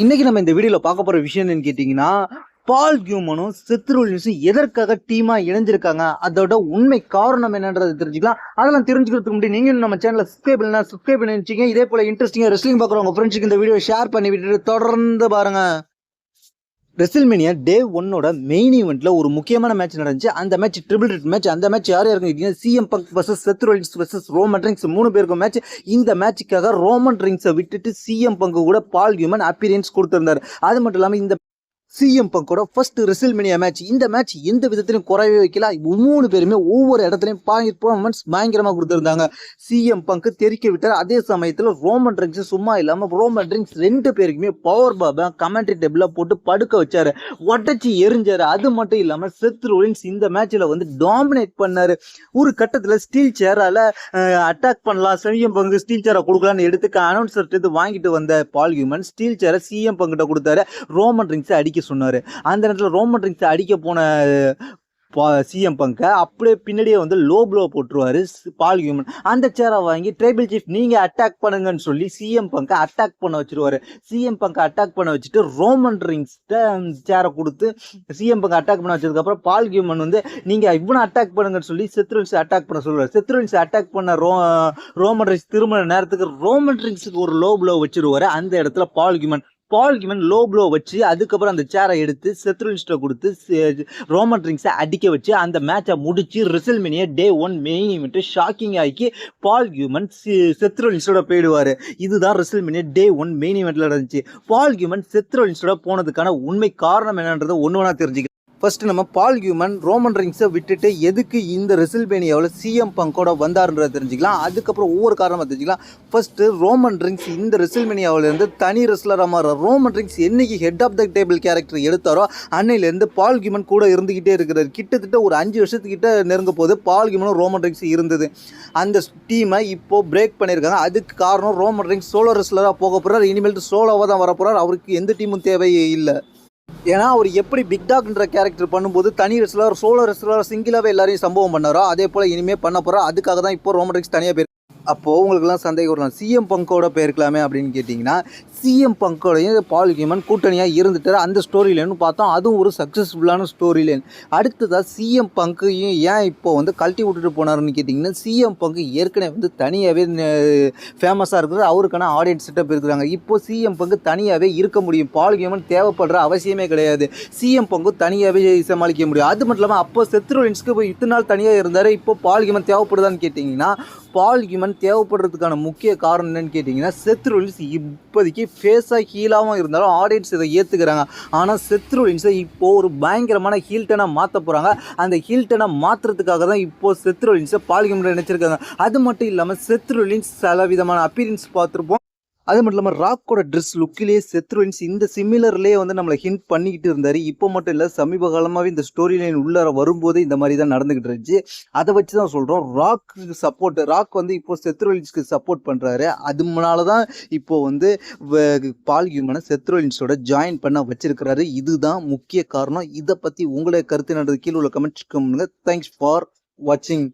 இன்னைக்கு நம்ம இந்த வீடியோல பார்க்க போற விஷயம் என்னன்னு கேட்டீங்கன்னா, பால் கியூமனும் செத் ரோலின்ஸும் எதற்காக டீமா இணைஞ்சிருக்காங்க? அதோட உண்மை காரணம் என்னன்றத தெரிஞ்சுக்கலாம். அதெல்லாம் தெரிஞ்சுக்கிறதுக்கு முன்னாடி நீங்களும் நம்ம சேனலை சப்ஸ்கிரைப் பண்ணலனா சப்ஸ்கிரைப் பண்ணி வச்சுக்கங்க. இதே போல இன்ட்ரெஸ்டிங்கா ரெஸ்லிங் பார்க்குற உங்க ஃப்ரெண்ட்ஸுக்கு இந்த வீடியோ ஷேர் பண்ணி விட்டுட்டு தொடர்ந்து பாருங்க. ரெசில்மேனியா டே 1ஓட மெயின் ஈவெண்ட்ல ஒரு முக்கியமான மேட்ச் நடந்துச்சு. அந்த மேட்ச் ட்ரிபிள் த்ரெட் மேட்ச். அந்த மேட்ச் யார் யாருக்கு CM Punk versus Seth Rollins versus Roman Reigns 3 பேருக்கும் மேட்ச். இந்த மேட்சுக்காக ரோமன் ரிங்ஸை விட்டுட்டு சிஎம் பங்க் கூட பால் கியூமன் அப்பியரன்ஸ் கொடுத்திருந்தாரு. அது மட்டும் இல்லாமல் இந்த சிஎம் பங்கோட ஃபர்ஸ்ட் ரெசில்மேனியா மேட்ச். இந்த மேட்ச் எந்த விதத்திலும் குறைவே வைக்கல. 3 பேருமே ஒவ்வொரு இடத்துலையும் பெர்ஃபார்மன்ஸ் பயங்கரமா கொடுத்திருந்தாங்க. சிஎம் பங்க் தெரிக்க விட்டார். அதே சமயத்தில் ரோமன் ரிங்ஸ் சும்மா இல்லாம ரோமன் ரிங்ஸ் 2 பேருக்குமே பவர் பாபா கமெண்ட்ரி டேபிள்ல போட்டு படுக்க வச்சாரு, உடச்சி எரிஞ்சாரு. அது மட்டும் இல்லாம செத் ரோலின்ஸ் இந்த மேட்ச்ல வந்து டாமினேட் பண்ணாரு. ஒரு கட்டத்துல ஸ்டீல் சேரால அட்டாக் பண்ணலாம், சிஎம் பங்க் ஸ்டீல் சேரை கொடுக்கலான்னு எடுத்து அனௌன்சர் வாங்கிட்டு வந்த பால் ஹியூமன் ஸ்டீல் சேரை சிஎம் பங்கிட்ட கொடுத்தாரு. ரோமன் ரிங்ஸை அடிக்க சொன்னாரு. அந்த நேரத்தில் ரோமன் ரிங்ஸ் அடிக்க போன சிஎம் பங்க அப்படியே பின்னாடியே வந்து லோ ப்ளோ போட்டுருவாரு பால் ஹியூமன். அந்த சேரை வாங்கி ட்ரைபிள் சீஃப் நீங்க அட்டாக் பண்ணுங்கன்னு சொல்லி சிஎம் பங்க அட்டாக் பண்ண வச்சிருவாரு. சிஎம் பங்க அட்டாக் பண்ண வச்சுட்டு ரோமன் ரிங்ஸ் சேரை கொடுத்து சிஎம் பங்க அட்டாக் பண்ண வச்சதுக்கு அப்புறம் பால் ஹியூமன் வந்து நீங்க இவனை அட்டாக் பண்ணுங்கன்னு சொல்லி செத் ரோலின்ஸ் அட்டாக் பண்ண சொல்லுவாரு. செத் ரோலின்ஸ் அட்டாக் பண்ண ரோமன் ரிங்ஸ் திரும்ப நேரத்துக்கு ரோமன் ரிங்ஸுக்கு ஒரு லோ ப்ளோ வச்சிருவாரு. அந்த இடத்துல பால் ஹியூமன் லோ ப்ளோ வச்சு அதுக்கப்புறம் அந்த சேரை எடுத்து செத் ரோலின்ஸ்ட கொடுத்து ரோமன் ரிங்ஸை அடிக்க வச்சு அந்த மேட்சை முடிச்சு ரெசில்மேனியா டே 1 மெயின் ஈவெண்ட் ஷாக்கிங் ஆகி பால் ஹியூமன் செத் ரோலின்ஸோட போயிடுவாரு. இதுதான் ரெசில்மேனியா டே 1 மெயின் ஈவெண்ட்ல நடந்துச்சு. பால் ஹியூமன் செத் ரோலின்ஸோட போனதுக்கான உண்மை காரணம் என்னன்றதை ஒன்று தெரிஞ்சுக்கலாம். ஃபர்ஸ்ட் நம்ம பால் ஹியூமன் ரோமன் ரிங்ஸை விட்டுட்டு எதுக்கு இந்த ரெசில்மேனியாவில் சிஎம் பங்கோட வந்தாருன்றதை தெரிஞ்சுக்கலாம். அதுக்கப்புறம் ஒவ்வொரு காரணமாக தெரிஞ்சுக்கலாம். ஃபர்ஸ்ட் ரோமன் ரிங்ஸ் இந்த ரெசில்மேனியாவிலேருந்து தனி ரெஸ்லராக மாற ரோமன் ரிங்ஸ் என்னைக்கு head of the table character எடுத்தாரோ அன்னையிலேருந்து பால் ஹியூமன் கூட இருந்துக்கிட்டே இருக்கிறார். கிட்டத்தட்ட ஒரு 5 வருஷத்துக்கிட்ட நெருங்க போது பால் ஹியூமனும் ரோமன் ரிங்ஸ் இருந்தது. அந்த டீமை இப்போ பிரேக் பண்ணியிருக்காங்க. அதுக்கு காரணம் ரோமன் ரிங்ஸ் சோலோ ரெஸ்லராக போக போகிறார். இனிமேல் சோலோவாக தான் வர போகிறார். அவருக்கு எந்த டீமும் தேவையே இல்லை. ஏன்னா அவர் எப்படி பிக் டாக்ன்ற கேரக்டர் பண்ணும்போது தனி ரெஸ்லர் சோலோ ரெஸ்லர் சிங்கிளாகவே எல்லாரையும் சம்பவம் பண்ணாரோ அதே போல் இனிமேல் பண்ண போகிறோம். அதுக்காக தான் இப்போ ரோமன் ரிங்ஸ் தனியாக பேர். அப்போது உங்களுக்குலாம் சந்தேகம் வரலாம், சிஎம் பங்கோட போயிருக்கலாமே அப்படின்னு கேட்டிங்கன்னா, சிஎம் பங்கோடையும் பால் ஹியூமன் கூட்டணியாக இருந்துட்டார். அந்த ஸ்டோரி லைன்னு பார்த்தோம், அதுவும் ஒரு சக்ஸஸ்ஃபுல்லான ஸ்டோரி லைன். அடுத்ததாக சிஎம் பங்கையும் ஏன் இப்போ வந்து கழட்டி விட்டுட்டு போனார்னு கேட்டிங்கன்னா, சிஎம் பங்கு ஏற்கனவே வந்து தனியாகவே ஃபேமஸாக இருக்கிறது, அவருக்கான ஆடியன்ஸ் செட்டப் இருக்கிறாங்க. இப்போ சிஎம் பங்கு தனியாகவே இருக்க முடியும். பால் ஹியூமன் தேவைப்படுற அவசியமே கிடையாது. சிஎம் பங்கு தனியாகவே சமாளிக்க முடியும். அது மட்டும் இல்லாமல் அப்போ செத் ரோலின்ஸ்க்கு இப்போ இத்தனை நாள் தனியாக இருந்தார். இப்போ பால் ஹியூமன் தேவைப்படுதான்னு கேட்டிங்கன்னா, பால் ஹியூமன் தேவைப்படுறதுக்கான முக்கிய காரணம் என்னன்னு கேட்டிங்கன்னா, செத் ரோலின்ஸ் இப்போதைக்கு ஃபேஸாக ஹீலாகவும் இருந்தாலும் ஆடியன்ஸ் இதை ஏற்றுக்கிறாங்க. ஆனால் செத் ரோலின்ஸை இப்போது ஒரு பயங்கரமான ஹீல்டனாக மாற்ற போகிறாங்க. அந்த ஹீல்டனை மாற்றுறதுக்காக தான் இப்போது செத் ரோலின்ஸை பால் ஹியூமன் நினச்சிருக்காங்க. அது மட்டும் இல்லாமல் செத் ரோலின்ஸ் சில விதமான அப்பீரன்ஸ் பார்த்துருப்போம். அது மட்டும் இல்லாமல் ராக்கோட ட்ரெஸ் லுக்கிலேயே செத் ரோலின்ஸ் இந்த சிமிலர்லேயே வந்து நம்மளை ஹிண்ட் பண்ணிக்கிட்டு இருந்தார். இப்போ மட்டும் இல்லை, சமீப காலமாகவே இந்த ஸ்டோரி லைன் உள்ளார வரும்போது இந்த மாதிரி தான் நடந்துக்கிட்டு இருந்துச்சு. அதை வச்சு தான் சொல்கிறோம், ராக் வந்து இப்போ செத் ரோலின்ஸ்க்கு சப்போர்ட் பண்ணுறாரு. அதனால தான் இப்போ வந்து பால் ஹியூமனை செத் ரோலின்ஸோட ஜாயின் பண்ண வச்சிருக்கிறாரு. இதுதான் முக்கிய காரணம். இதை பற்றி உங்களுடைய கருத்து நடந்தது கீழே உள்ள கமெண்ட்ஸ் பண்ணுங்க. தேங்க்ஸ் ஃபார் வாட்சிங்.